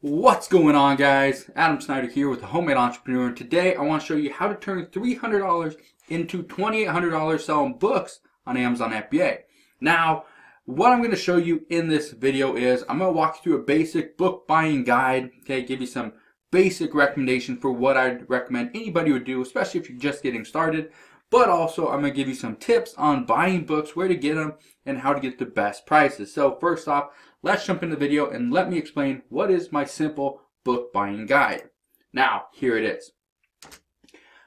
What's going on, guys? Adam Snyder here with the Homemade Entrepreneur, and today I want to show you how to turn $300 into $2,800 selling books on Amazon FBA. Now, what I'm going to show you in this video is I'm going to walk you through a basic book buying guide, okay, give you some basic recommendation for what I'd recommend anybody would do, especially if you're just getting started. But also, I'm going to give you some tips on buying books, where to get them, and how to get the best prices. So first off, let's jump into the video and let me explain what is my simple book buying guide. Now, here it is.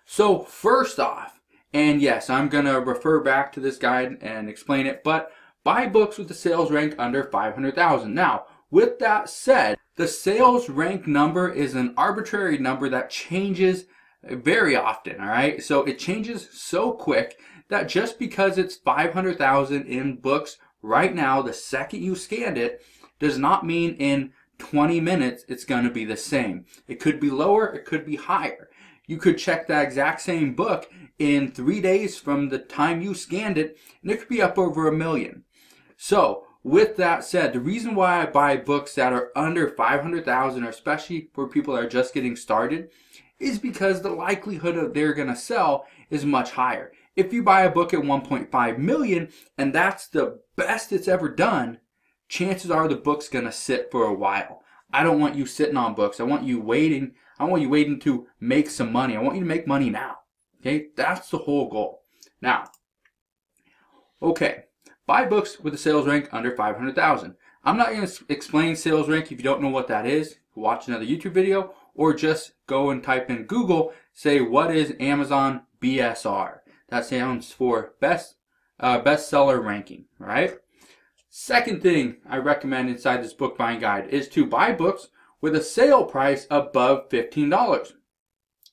So first off, and yes, I'm going to refer back to this guide and explain it, but buy books with a sales rank under 500,000. Now, with that said, the sales rank number is an arbitrary number that changes very often, all right? So it changes so quick that just because it's 500,000 in books right now, the second you scanned it, does not mean in 20 minutes it's going to be the same. It could be lower, it could be higher. You could check that exact same book in 3 days from the time you scanned it, and it could be up over 1 million. So with that said, the reason why I buy books that are under 500,000, or especially for people that are just getting started, is because the likelihood of they're going to sell is much higher. If you buy a book at 1.5 million and that's the best it's ever done, chances are the book's going to sit for a while. I don't want you sitting on books. I want you waiting. I want you waiting to make some money. I want you to make money now. Okay? That's the whole goal. Now, okay, buy books with a sales rank under 500,000. I'm not going to explain sales rank if you don't know what that is. Watch another YouTube video, or just go and type in Google, say what is Amazon BSR. That stands for bestseller ranking, right? Second thing I recommend inside this book buying guide is to buy books with a sale price above $15.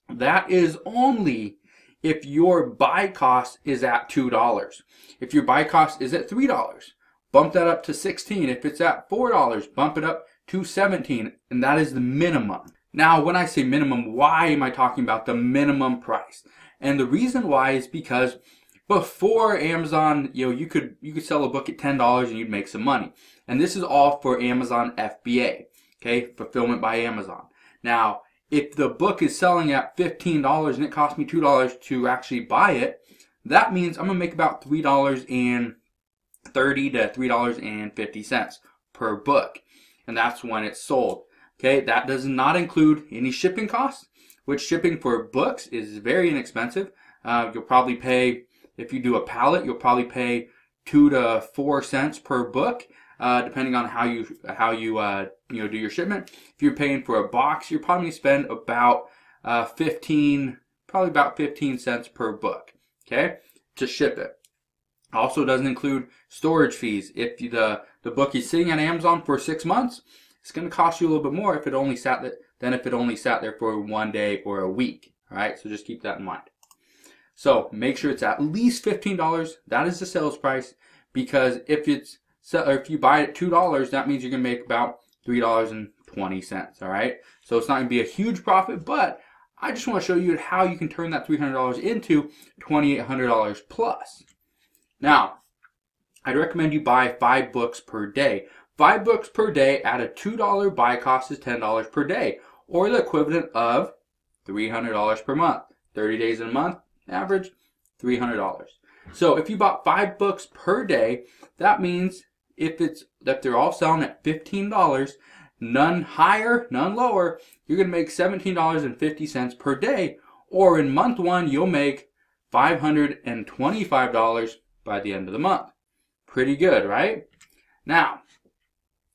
That is only if your buy cost is at $2. If your buy cost is at $3, bump that up to $16. If it's at $4, bump it up to $17, and that is the minimum. Now, when I say minimum, why am I talking about the minimum price? And the reason why is because before Amazon, you could sell a book at $10 and you'd make some money. And this is all for Amazon FBA, okay, fulfillment by Amazon. Now, if the book is selling at $15 and it cost me $2 to actually buy it, that means I'm gonna make about $3.30 to $3.50 per book, and that's when it's sold. Okay, that does not include any shipping costs, which shipping for books is very inexpensive. You'll probably pay, if you do a pallet, you'll probably pay 2 to 4 cents per book, depending on how you do your shipment. If you're paying for a box, you're probably going to spend about 15 cents per book, okay, to ship it. Also doesn't include storage fees. If the book is sitting on Amazon for 6 months, it's going to cost you a little bit more if it only sat there than if it only sat there for 1 day or a week. All right, so just keep that in mind. So make sure it's at least $15. That is the sales price, because if you buy it at $2, that means you're going to make about $3.20. All right, so it's not going to be a huge profit, but I just want to show you how you can turn that $300 into $2,800 plus. Now, I'd recommend you buy 5 books per day. 5 books per day at a $2 buy cost is $10 per day, or the equivalent of $300 per month. 30 days in a month, average $300. So if you bought 5 books per day, that means if they're all selling at $15, none higher, none lower, you're going to make $17.50 per day, or in month 1 you'll make $525 by the end of the month. Pretty good, right? Now,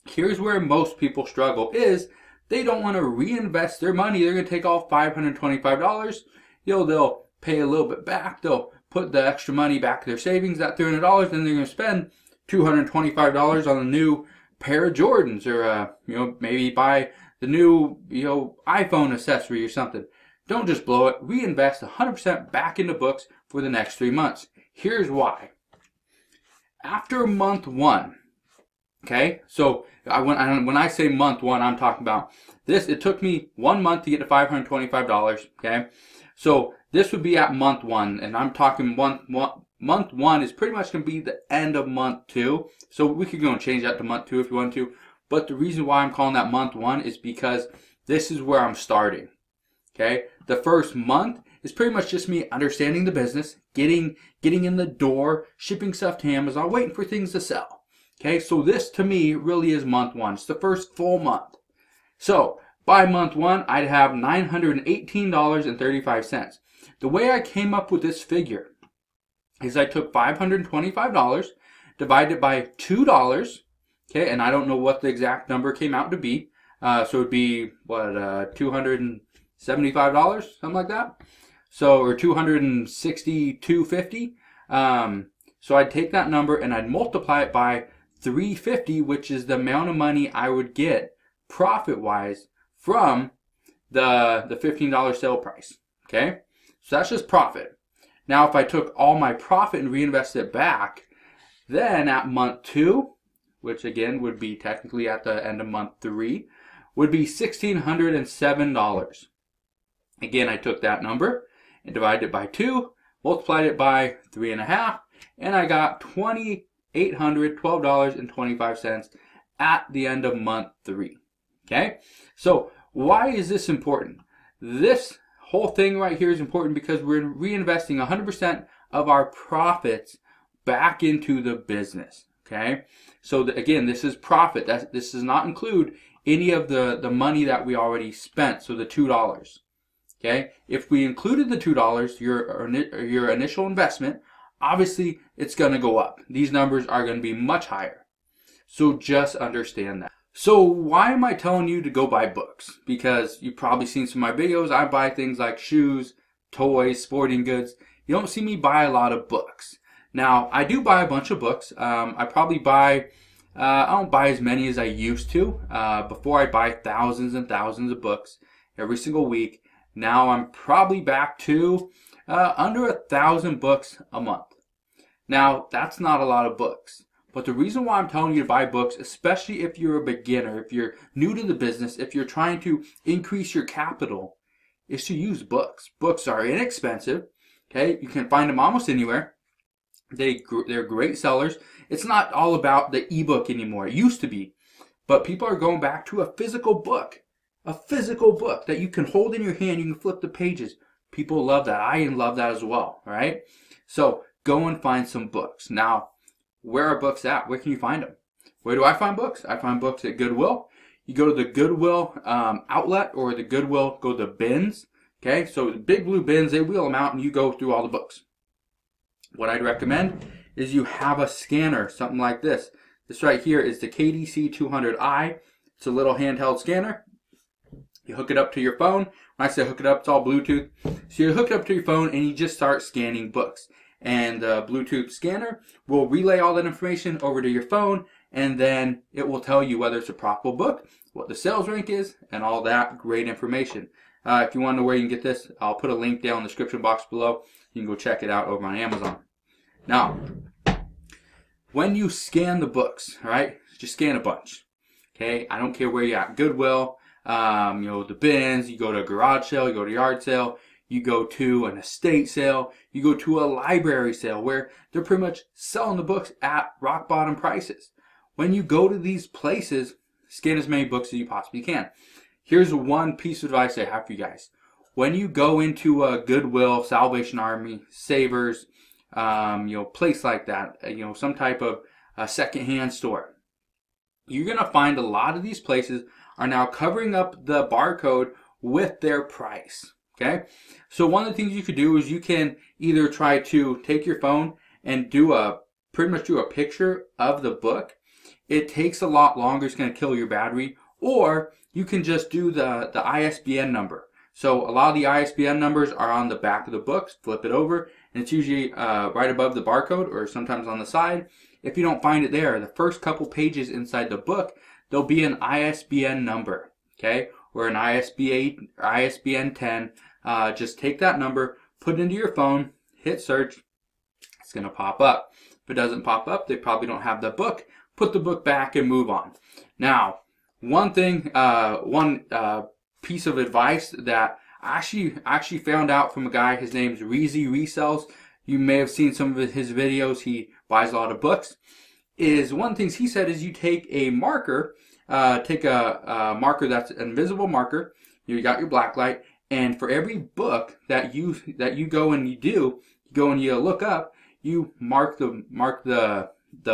here's where most people struggle is they don't want to reinvest their money. They're going to take all $525. They'll pay a little bit back. They'll put the extra money back to their savings, that $300, then they're going to spend $225 on a new pair of Jordans, or maybe buy the new iPhone accessory or something. Don't just blow it. Reinvest 100% back into books for the next 3 months. Here's why. After month 1, okay, so when I say month 1, I'm talking about this. It took me 1 month to get to $525, okay? So this would be at month 1, and I'm talking month 1 is pretty much going to be the end of month 2. So we could go and change that to month 2 if you want to. But the reason why I'm calling that month one is because this is where I'm starting. Okay, the first month is pretty much just me understanding the business, getting in the door, shipping stuff to Amazon, waiting for things to sell. Okay, so this to me really is month one. It's the first full month. So by month one, I'd have $918.35. The way I came up with this figure is I took $525, divided it by $2, okay, and I don't know what the exact number came out to be. So it would be, what, $275, something like that? So, or $262.50. So I'd take that number and I'd multiply it by $350, which is the amount of money I would get profit-wise from the $15 sale price. Okay? So that's just profit. Now, if I took all my profit and reinvested it back, then at month two, which again would be technically at the end of month three, would be $1,607. Again, I took that number and divided it by 2, multiplied it by 3.5, and I got $2,812.25 at the end of month 3. Okay? So why is this important? This whole thing right here is important because we're reinvesting 100% of our profits back into the business. Okay? So again, this is profit. This does not include any of the money that we already spent, so the $2. Okay? If we included the $2, your initial investment, obviously it's going to go up. These numbers are going to be much higher. So just understand that. So why am I telling you to go buy books? Because you've probably seen some of my videos. I buy things like shoes, toys, sporting goods. You don't see me buy a lot of books. Now, I do buy a bunch of books. I probably buy, I don't buy as many as I used to. Before I'd buy thousands and thousands of books every single week. Now I'm probably back to under 1,000 books a month. Now, that's not a lot of books. But the reason why I'm telling you to buy books, especially if you're a beginner, if you're new to the business, if you're trying to increase your capital, is to use books. Books are inexpensive. Okay, you can find them almost anywhere. They're great sellers. It's not all about the ebook anymore. It used to be. But people are going back to a physical book. A physical book that you can hold in your hand. You can flip the pages. People love that. I love that as well. All right? So go and find some books. Now, where are books at? Where can you find them? Where do I find books? I find books at Goodwill. You go to the Goodwill outlet or the Goodwill, go to the bins. Okay, so the big blue bins, they wheel them out and you go through all the books. What I'd recommend is you have a scanner, something like this. This right here is the KDC 200i. It's a little handheld scanner. You hook it up to your phone. When I say hook it up, it's all Bluetooth. So you hook it up to your phone and you just start scanning books. And the Bluetooth scanner will relay all that information over to your phone, and then it will tell you whether it's a profitable book, what the sales rank is, and all that great information. If you want to know where you can get this, I'll put a link down in the description box below. You can go check it out over on Amazon. Now, when you scan the books, all right, just scan a bunch. Okay, I don't care where you're at. Goodwill, the bins, you go to a garage sale, you go to a yard sale, you go to an estate sale, you go to a library sale where they're pretty much selling the books at rock bottom prices. When you go to these places, scan as many books as you possibly can. Here's one piece of advice I have for you guys. When you go into a Goodwill, Salvation Army, Savers, place like that, some type of secondhand store, you're going to find a lot of these places are now covering up the barcode with their price. Okay, so one of the things you could do is you can either try to take your phone and pretty much do a picture of the book. It takes a lot longer. It's going to kill your battery. Or you can just do the ISBN number. So a lot of the ISBN numbers are on the back of the books. Flip it over, and it's usually right above the barcode or sometimes on the side. If you don't find it there, the first couple pages inside the book, there'll be an ISBN number, okay, or an ISBN 10. Just take that number, put it into your phone, hit search. It's going to pop up. If it doesn't pop up, they probably don't have the book. Put the book back and move on. Now, one thing, piece of advice that I actually found out from a guy. His name's Reezy Resells. You may have seen some of his videos. He buys a lot of books. One of the things he said is you take a marker take a marker that's an invisible marker. You got your black light, and for every book that you go and you go and you look up, you mark the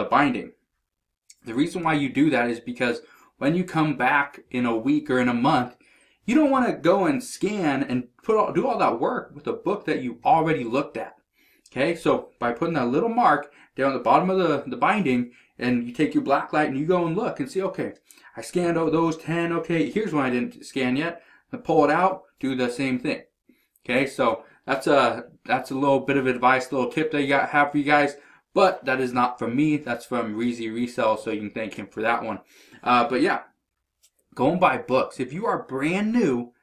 binding. The reason why you do that is because when you come back in a week or in a month, you don't want to go and scan and do all that work with a book that you already looked at. Okay, so by putting that little mark down at the bottom of the binding, and you take your black light and you go and look and see, okay, I scanned out those 10, okay, here's one I didn't scan yet. I pull it out, do the same thing. Okay, so that's a little bit of advice, a little tip that I have for you guys. But that is not from me. That's from Reezy Resell, so you can thank him for that one. But yeah, go and buy books. If you are brand new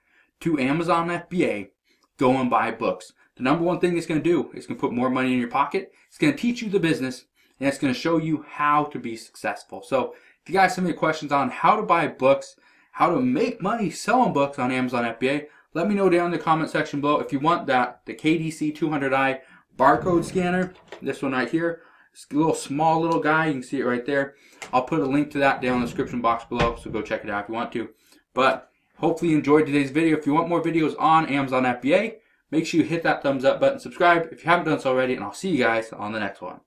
to Amazon FBA, go and buy books. The number one thing it's going to do is going to put more money in your pocket. It's going to teach you the business, and it's going to show you how to be successful. So if you guys have any questions on how to buy books, how to make money selling books on Amazon FBA, let me know down in the comment section below. If you want the KDC 200i barcode scanner, this one right here, it's a little small little guy, you can see it right there. I'll put a link to that down in the description box below, so go check it out if you want to. But hopefully you enjoyed today's video. If you want more videos on Amazon FBA, make sure you hit that thumbs up button, subscribe if you haven't done so already, and I'll see you guys on the next one.